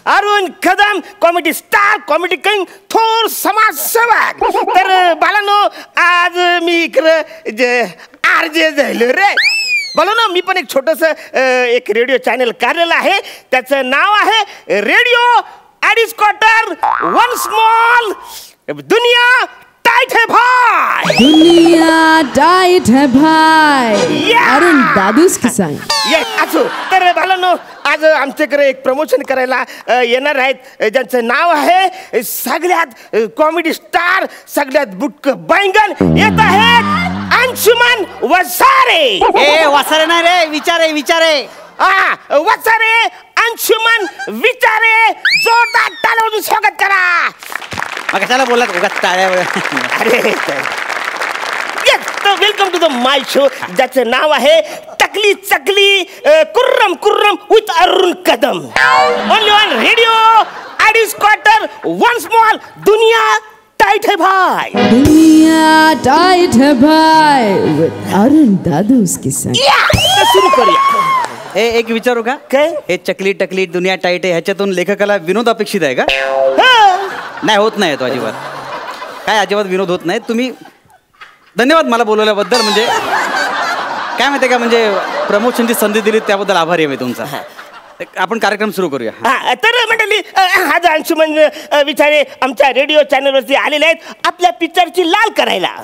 Arun Kadam comedy star, comedy king, थोर समाजसेवक. तर बालांनो आज मी इकडं आरजे झालो रे. बोला ना, मी पण एक छोटस एक रेडिओ चॅनल काढलेलं आहे. त्याचं नाव आहे रेडिओ अडीच क्वार्टर वन स्मॉल. दुनिया टाइट है भाई, दुनिया टाइट है भाई. अरुण दादूस किसान. असो तर बालांनो आज आमच्याकडे एक प्रमोशन करायला येणार आहेत ज्यांचं नाव आहे सगळ्यात कॉमेडी स्टार, सगळ्यात बुटक बैंगन. येत आहेत अंशुमन वसारे. ए वसारे नाही रे, विचारे विचारे. वसारे अंशुमन विचारे. जोरदार टाळ्यांनी स्वागत करा. मग कशाला बोललात उगाच टाळ्या? अरे welcome to the my show ज्याचं नाव आहे टकली चकली कुर्रम कुर्रम with Arun Kadam. Only on radio अडीच क्वार्टर वन स्मॉल. दुनिया टाइट है भाई, दुनिया टाइट है भाई with अरुण दादूस किसान. सुरू करूया. एक विचारू का? काय? हे चकली टकली दुनिया टाईट आहे ह्याच्यातून लेखकाला विनोद अपेक्षित आहे का? नाही, होत नाही तो अजिबात. काय अजिबात विनोद होत नाही. तुम्ही धन्यवाद मला बोलवल्याबद्दल. म्हणजे काय माहिती का, म्हणजे प्रमोशनची संधी दिली त्याबद्दल आभारी आहे मी तुमचा. आपण कार्यक्रम सुरू करूया. तर मंडळी आज अंशुमन विचारे आमच्या रेडिओ चॅनलवरती आलेले आहेत आपल्या पिक्चरची लाल करायला.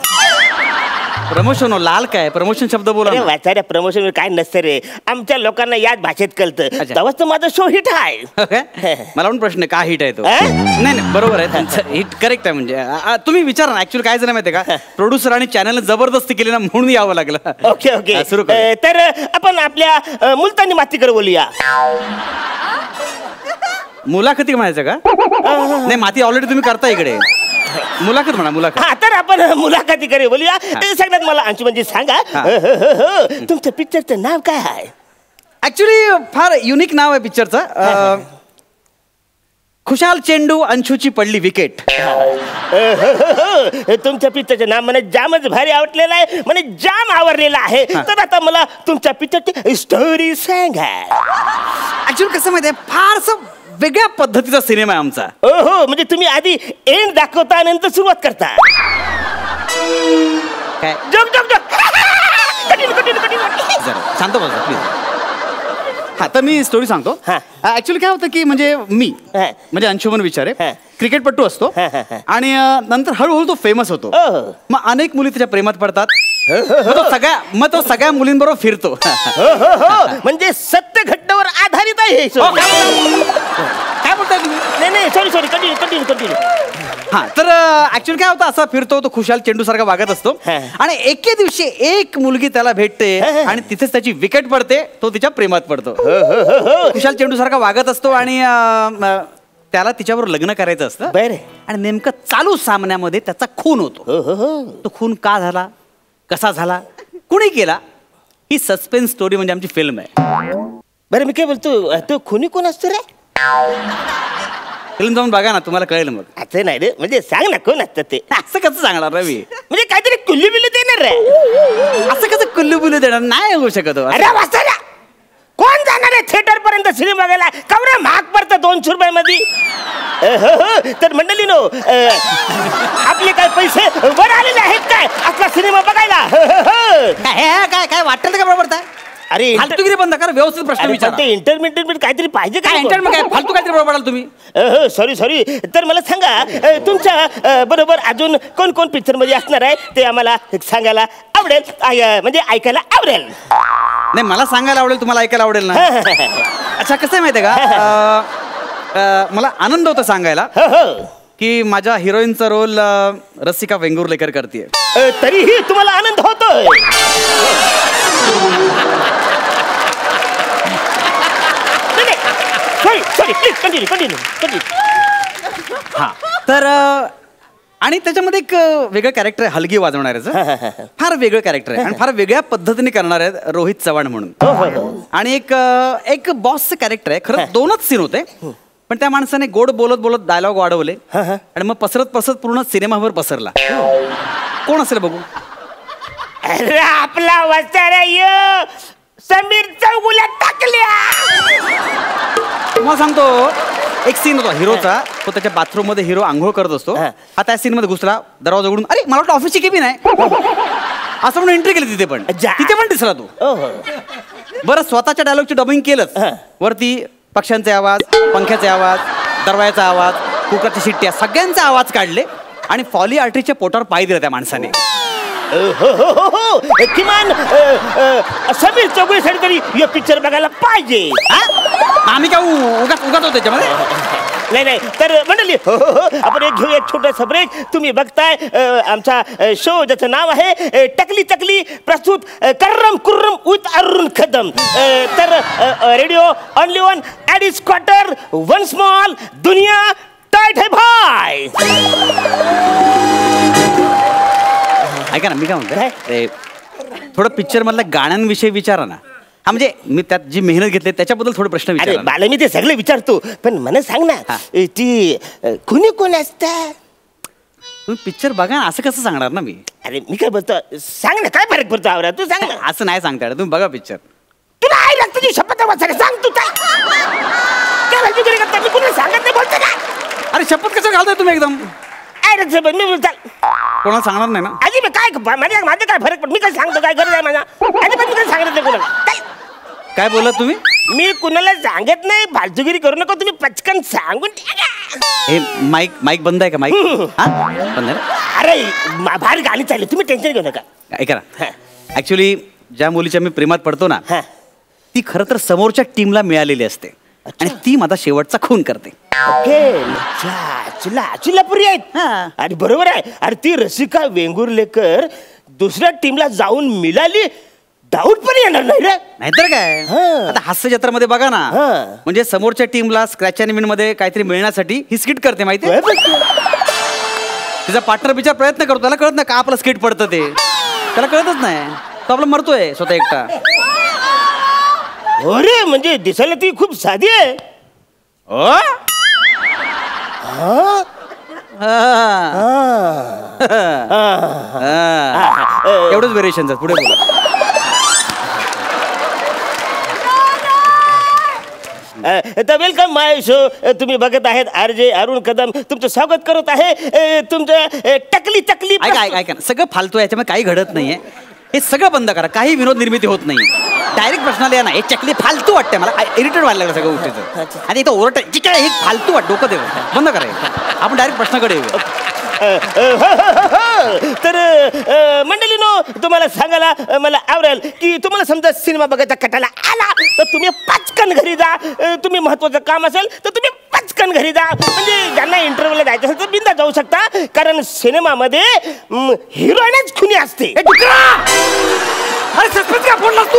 प्रमोशन हो, लाल काय प्रमोशन शब्द बोला. वाचाऱ्या प्रमोशन काय नसतं रे, आमच्या लोकांना याच भाषेत कळतं. तेव्हाच तर माझा शो हिट आहे. मला पण प्रश्न का हिट आहे तो? नाही नाही बरोबर आहे तुमचं, हिट करेक्ट आहे. म्हणजे तुम्ही विचारा ना. ऍक्च्युअली काय झालं माहिती आहे का, प्रोड्युसर आणि चॅनल जबरदस्ती केली ना म्हणून यावं लागलं. ओके ओके सुरू तर आपण आपल्या मुलतानी मातीकडे बोलूया. मुलाखती म्हणायचं का? नाही, माती ऑलरेडी तुम्ही करता इकडे. मुलाखत म्हणा, मुलाखत. तर आपण मुलाखतीकडे बोलूया. सगळ्यात मला अंशुमनजी सांगा तुमच्या पिक्चरचं नाव काय आहे? ऍक्च्युली फार युनिक नाव आहे पिक्चरचं. खुशाल चेंडू अंशूची पडली विकेट. तुमच्या पिक्चरचं नाव मला जामच भारी आवडलेलं आहे, म्हणजे जाम आवडलेलं आहे. तर आता मला तुमच्या पिक्चरची स्टोरी सांगा. ऍक्च्युली कसं माहिती आहे, फारसं वेगळ्या पद्धतीचा सिनेमा आहे आमचा. हो म्हणजे तुम्ही आधी एंड दाखवता नंतर सुरुवात करता. काय? Joke joke joke. जरा शांत बसा प्लीज. हा तर मी स्टोरी सांगतो. ऍक्च्युली काय होतं की म्हणजे मी म्हणजे अंशुमन विचारे क्रिकेटपटू असतो आणि नंतर हळूहळू तो फेमस होतो. मग अनेक मुली त्याच्या प्रेमात पडतात. मग तो सगळ्या मुलींबरोबर फिरतो. म्हणजे सत्य घटनेवर आधारित आहे. काय बोलताय तुम्ही? नाही नाही sorry sorry continue continue continue. हा तर ऍक्च्युअली काय होतं, असा फिरतो तो खुशाल चेंडू सारखा वागत असतो आणि एके दिवशी एक मुलगी त्याला भेटते आणि तिथेच त्याची विकेट पडते. तो तिच्या प्रेमात पडतो. खुशाल चेंडू सारखा वागत असतो आणि त्याला तिच्याबरोबर लग्न करायचं असतं. आणि नेमकं चालू सामन्यामध्ये त्याचा खून होतो. तो खून का झाला, कसा झाला, कुणी केला, ही सस्पेन्स स्टोरी म्हणजे आमची फिल्म आहे. बरं मी काय बोलतो, तो खुनी कोण असतो रे? फिल्म जाऊन बघा ना, तुम्हाला कळेल. मग असं नाही रे, म्हणजे सांग ना कोण असतं ते. असं कसं सांगणार रवी? म्हणजे काहीतरी कुल्लू बिल्लू देणार रे. असं कसं कुल्लू बिल्लू देणार? नाही होऊ शकत. अरे वाचला कोण जाणार आहे थिएटर पर्यंत सिनेमा बघायला? कवरा महाग पडतं 200 रुपयामध्ये. तर मंडळी नो आपले काय पैसे वर आलेले आहेत काय आपला सिनेमा बघायला? काय काय वाटतं का बरोबर? अरे फालतूगिरी बंद करा, व्यवस्थित प्रश्न विचारा. इंटरमिडिएट काहीतरी पाहिजे काय? काय फालतू काहीतरी बरोबर तुम्ही? Sorry sorry. तर मला सांगा तुमच्या बरोबर अजून कोण कोण पिक्चर मध्ये असणार आहे ते आम्हाला सांगायला आवडेल, म्हणजे ऐकायला आवडेल. नाही मला सांगायला आवडेल, तुम्हाला ऐकायला आवडेल ना. अच्छा कसं आहे माहिती आहे का, मला आनंद होता सांगायला की माझ्या हिरोईनचा रोल रसिका वेंगुर्लेकर करते. तरीही तुम्हाला आनंद होतोय? Sorry please continue continue continue. हा तर आणि त्याच्यामध्ये एक वेगळं कॅरेक्टर आहे, हलगी वाजवणाऱ्याचं. फार वेगळं कॅरेक्टर आहे आणि फार वेगळ्या पद्धतीने करणार आहे रोहित चव्हाण म्हणून. आणि एक बॉसचं कॅरेक्टर आहे. खरं 2च सीन होते, पण त्या माणसाने गोड बोलत बोलत डायलॉग वाढवले आणि मग पसरत पसरत पूर्ण सिनेमावर पसरला. कोण असेल बघू? अरे आपला वस्तारा समीर चौगुल्या टाकल्या. तुम्हाला सांगतो एक सीन होता हिरोचा, तो त्याच्या बाथरूम मध्ये हिरो आंघोळ करत असतो. हा त्या सीन मध्ये घुसला, दरवाजा उघडून अरे मला वाटतं ऑफिसची केबी नाही असं म्हणून एंट्री केली तिथे पण दिसला तू. बरं स्वतःच्या डायलॉगची डबिंग केलंच, वरती पक्ष्यांचे आवाज, पंख्याचे आवाज, दरवाजाचा आवाज, कुकरच्या शिट्ट्या सगळ्यांचे आवाज काढले आणि फॉली आर्टरीच्या पोटावर पाय दिला त्या माणसाने. किमान समीर चौगुलेसाठी तरी हे पिक्चर बघायला पाहिजे. आम्ही काय उगाच होतो त्याच्यामध्ये. नाही तर मंडळी आपण एक घेऊ एक छोटासा ब्रेक. तुम्ही बघताय आमचा शो ज्याचं नाव आहे टकली चकली, प्रस्तुत कर्रम कुर्रम विथ अरुण कदम. तर रेडिओ ओनली वन ॲडिस क्वार्टर वन स्मॉल दुनिया टाईट है भाई. ऐका ना मी काय म्हणतो, थोडं पिक्चर मधल्या गाण्यांविषयी विचारा ना. हा म्हणजे मी त्यात जी मेहनत घेतली त्याच्याबद्दल थोडे प्रश्न विचारा. मला मी ते सगळे विचारतो, पण मला सांग ना ती कोणी कोण असतात. तुम्ही पिक्चर बघा ना, असं कसं सांगणार ना मी. अरे मी काय बोलतो, सांग ना काय फरक पडतो आवरा, तू सांग ना. असं नाही सांगता तुम्ही बघा पिक्चर. तुला आई लागतं तुझी शपथ वाचायला, सांग तू काय करता. मी कुणाला सांगत नाही बोलतो का. अरे शपथ कसं घालताय तुम्ही एकदम. मी बोलता कोणाला सांगणार नाही ना. आजी मी काय माझं काय फरक पड, मी काय सांगतो काय गरज आहे माझा. आजी पण मी काय सांगत नाही कोणाला. काय बोलत तुम्ही. मी कुणाला सांगत नाही, फालतूगिरी करू नका तुम्ही, पचकन सांगून हे माईक बंद आहे का. माईक बंद आहे. अरे बाहेर गाणी चालली, तुम्ही टेन्शन घेऊ नका. ऐका ना, ऍक्च्युली ज्या मुलीच्या मी प्रेमात पडतो ना, ती खरं तर समोरच्या टीमला मिळालेली असते आणि ती माझा शेवटचा खून करते. चिल्लापुरी आहेत. आणि बरोबर आहे. अरे ती रसिका वेंगुर्लेकर दुसऱ्या टीमला जाऊन मिळाली, डाऊट पण येणार नाही रे. नाहीतर काय. आता हास्य जत्रामध्ये बघा ना, म्हणजे समोरच्या टीमला स्क्रॅच अँड विन मध्ये काहीतरी मिळण्यासाठी ही स्किट करते माहिती. तिचा पार्टनर बिचार प्रयत्न करतो, त्याला कळत नाही का आपलं स्किट पडतं ते, त्याला कळतच नाही, तो आपला मरतोय स्वतः एकटा. अरे म्हणजे दिसायला ती खूप साधी आहे. एवढंच व्हेरिएशन. पुढे बोला. The welcome my show. तुम्ही बघत आहेत RJ अरुण कदम तुमचं स्वागत करत आहे तुमचं टकली चकली. ऐका ना, सगळं फालतू याच्यामध्ये काही घडत नाहीये. हे सगळं बंद करा, काही विनोद निर्मिती होत नाही. डायरेक्ट प्रश्नाला या ना, हे चकली फालतू वाटते मला, इरिटेट व्हायला लागलं सगळं गोष्टीचं. आणि इथं ओरट काय हे फालतू वाट, डोकं देऊ बंद करा. आपण डायरेक्ट प्रश्नाकडे येऊ. तर मंडळीनो तुम्हाला सांगायला मला आवडेल की तुम्हाला समजा सिनेमा बघायचा कटाला आला तर तुम्ही पचकन घरी जा. तुम्ही महत्वाचं काम असेल तर तुम्ही पचकन घरी जा. म्हणजे ज्यांना इंटरव्ह्यूला जायचं असेल तर बिंदा जाऊ शकता, कारण सिनेमामध्ये हिरोईनच खुनी असते. अरे सस्पेन्स काय फोडलास तू.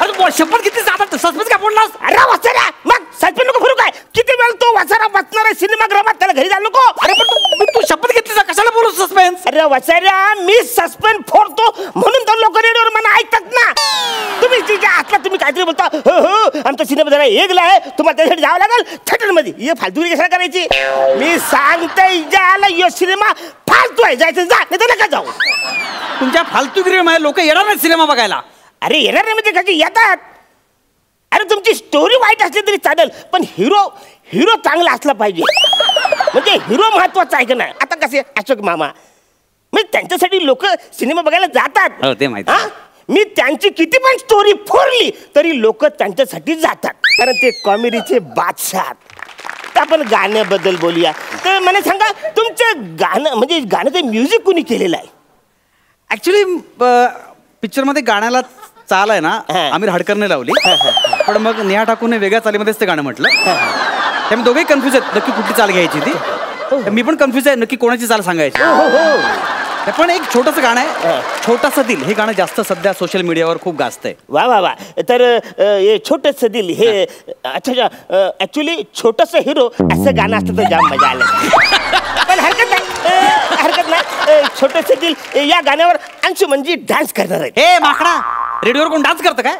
अरे शपथ किती जातात, सस्पेन्स काय फोडलास. अरे वाचारा मग सस्पेन्स नको फरू काय. किती वेळ तो वाचारा वाचणार आहे सिनेमागृहात, त्याला घरी जाऊ नको. अरे पण तू शपथ घेतली जा, कशाला बोलू सस्पेन्स. अरे वाचारा मी सस्पेन्स फोडतो म्हणून तर लोक रेडिओवर मला ऐकतात ना. तुम्ही तिच्या आतला तुम्ही काहीतरी बोलता, हो आमचा सिनेमा जरा एकला आहे, तुम्हाला त्यासाठी जावं लागेल थिएटर मध्ये. हे फालतू कशाला करायची. मी सांगतोय ज्याला यो सिनेमा फालतू आहे, जायचं जा, नाही तर नका जाऊ. तुमच्या फालतूगिरीमुळे लोक येणार नाही सिनेमा बघायला. अरे येणार नाही म्हणजे कशी येतात. अरे तुमची स्टोरी वाईट असली तरी चालेल, पण हिरो चांगला असला पाहिजे. म्हणजे हिरो महत्वाचा आहे का नाही. आता कसे अशोक मामा, म्हणजे त्यांच्यासाठी लोक सिनेमा बघायला जातात. ते माहिती. मी त्यांची किती पण स्टोरी फोडली तरी लोक त्यांच्यासाठी जातात, कारण ते कॉमेडीचे बादशाह. आपण गाण्याबद्दल बोलूया. तर मला सांगा तुमचं गाणं म्हणजे गाण्याचं म्युझिक कोणी केलेलं आहे. ऍक्च्युली पिक्चर मध्ये गाण्याला चाल आहे ना आमिर हडकरने लावली, पण मग नेहा ठाकूरने वेगळ्या चालीमध्येच ते गाणं म्हटलं. त्यामुळे दोघेही कन्फ्युज आहेत नक्की कुठली चाल घ्यायची ती. मी पण कन्फ्युज आहे नक्की कोणाची चाल सांगायची. पण एक छोटंसं गाणं आहे, छोटंसं दिल. हे गाणं जास्त सध्या सोशल मीडियावर खूप गाजतंय. वा वा वा. तर हे छोटंसं दिल हे अच्छा ऍक्च्युली छोटंसं हिरो असं गाणं असतं तर जाम मजा आलं. पण हरकत नाही. छोटंसं दिल या गाण्यावर अंशुमनजी डान्स करणार आहे. हे माकडा, रेडिओवर कोण डान्स करतं काय.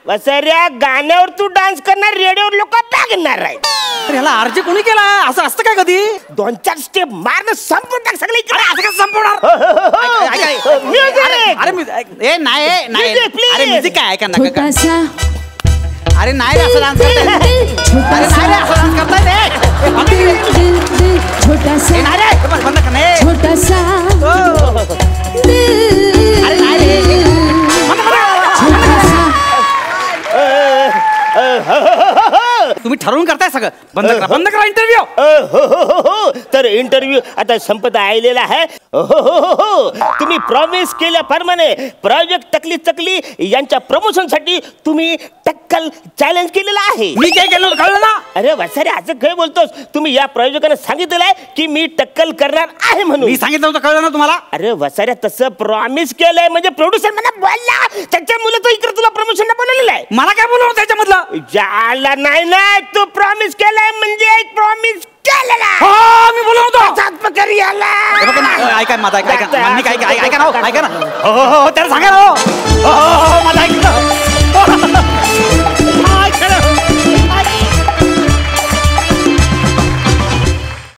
वसर्या गाण्यावर तू डान्स करणार, रेडिओवर लोक बघणार आहेत. अरे ह्याला आरजे कोणी केला. असं असतं काय कधी. 2-4 स्टेप मारणं संपून टाक सगळे. असं कसं संपवणार. अरे नाही अरे म्युझिक काय ऐका ना. अरे नाही रे असं डान्स करताय. अरे नाही रे असं डान्स करताय. दिल छोटा सा बंद कर नाही. छोटा सा दिल छोटा सा. तुम्ही ठरवून करताय सगळं. बंद करा इंटरव्ह्यू. हो. तर इंटरव्ह्यू आता संपत आलेला आहे. हो. तुम्ही प्रॉमिस केल्याप्रमाणे प्रोजेक्ट टकली चकली यांच्या प्रमोशन साठी तुम्ही टक्कल चॅलेंज केलेला आहे. मी काय केलं कळलं ना. अरे वसारे असं काय बोलतोस. तुम्ही या प्रायोजकांना सांगितलेलं आहे की मी टक्कल करणार आहे म्हणून. मी सांगितलं होतं कळलं ना तुम्हाला. अरे वसाऱ्या तसं प्रॉमिस केलंय म्हणजे प्रोड्युसर मला बोलला त्याच्यामुळे तो इकडे तुला प्रमोशनला बोलवलेलं आहे. मला काय बोलवलं त्याच्यामधलं. ज्याला नाही ना तू प्रॉमिस केलंय म्हणजे एक प्रॉमिस केलेला. मी बोलवलं होतं. सातपकर याला ऐका माझा ऐका ना. मी काय ऐका ना. ऐका ना. हो त्याला सांगा ना. माझा ऐका.